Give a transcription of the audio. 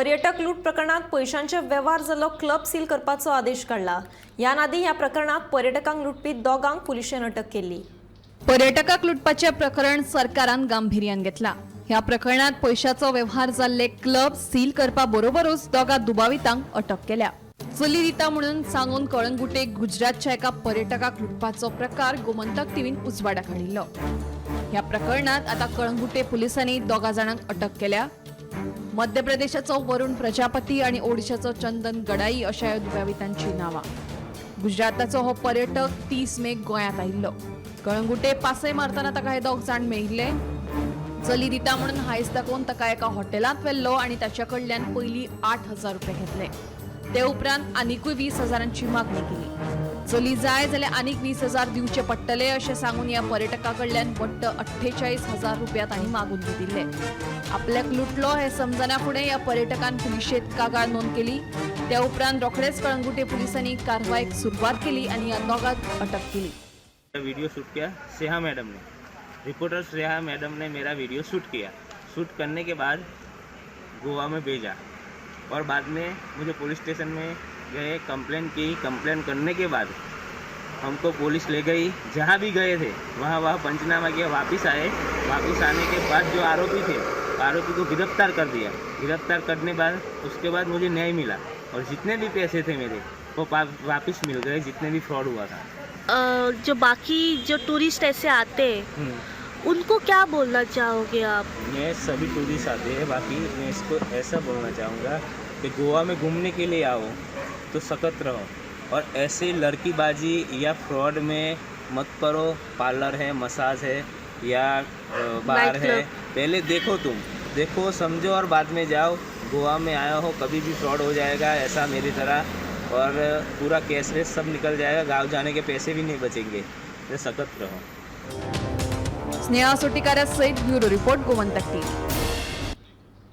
पर्यटक लूट प्रकरणात पैशांचे व्यवहार जाल्लो क्लब सील करपाचो आदेश काढला। या नादी ह्या प्रकरणात पर्यटकांक लुटपी दोगांक पुलिशेन अटक केली। पर्यटकाक लुटपाचे प्रकरण सरकारान गांभीर्यान घेतला। ह्या प्रकरणात पैशाचो व्यवहार जाल्ले क्लब सील करपा बरोबरूच दोगा दुबावितांक अटक केल्या। चली दिता म्हणून सांगून कळंगुटे गुजरातच्या एका पर्यटकाक लुटपाचो प्रकार गोमंतक टीव्हीन उजवाडाक हाडिल्लो। ह्या प्रकरणात आता कळंगुटे पुलिसांनी दोगा जाणांक अटक केल्या। मध्य प्रदेशाचो वरुण प्रजापती आणि ओडिशाचो चंदन गडाई अशा ह्या दुबावितांची नावां। गुजराताचो हो पर्यटक 30 मे गोंयांत आयिल्लो। कळंगुटे पासय मारतना ताका हे दोग जाण मेळिल्ले। चली दिता म्हणून हायस दाखोवन ताका एका हॉटेलांत व्हेल्लो आणि ताच्या कडल्यान पयलीं 8,000 रुपये घेतले। ते उपरांत आनीकूय 20,000ची मागणी केली। चली जाय जाल्यार आनीक 20,000 दिवचे पडटले अशें सांगून ह्या पर्यटका कडल्यान वट्ट 48,000 रुपया तांणी मागून घेतिल्ले। आपल्याक लुटलो हे समजना फुडें ह्या पर्यटकान पुलिशेंत कागाळ नोंद केली। त्या उपरांत रोखडेच कळंगुटे पुलिसांनी कारवाईक सुरवात केली आणि ह्या दोगांक अटक केली। वीडियो शूट किया स्नेहा मैडम ने, रिपोर्टर स्नेहा मैडम ने मेरा वीडियो शूट किया। शूट करने के बाद गोवा में भेजा और बाद में मुझे पुलिस स्टेशन में गए, कंप्लेन की। कंप्लेन करने के बाद हमको पुलिस ले गई, जहाँ भी गए थे वहाँ पंचनामा किया। वापस आए, वापस आने के बाद जो आरोपी थे, आरोपी को गिरफ्तार कर दिया। गिरफ्तार करने बाद उसके बाद मुझे न्याय मिला और जितने भी पैसे थे मेरे वो वापस मिल गए, जितने भी फ्रॉड हुआ था। जो बाकी जो टूरिस्ट ऐसे आते हैं उनको क्या बोलना चाहोगे आप? मैं सभी टूरिस्ट आते हैं, बाकी मैं इसको ऐसा बोलना चाहूँगा कि गोवा में घूमने के लिए आओ तो सतर्क रहो और ऐसे लड़कीबाजी या फ्रॉड में मत पड़ो। पार्लर है, मसाज है या बार है, पहले देखो समझो और बाद में जाओ। गोवा में आया हो, कभी भी फ्रॉड हो जाएगा ऐसा मेरी तरह, और पूरा कैशलेस सब निकल जाएगा, गाँव जाने के पैसे भी नहीं बचेंगे। तो सतर्क रहो। स्नेहा सोटीकारा सहित ब्युरो रिपोर्ट गोमंतक टीव्ही।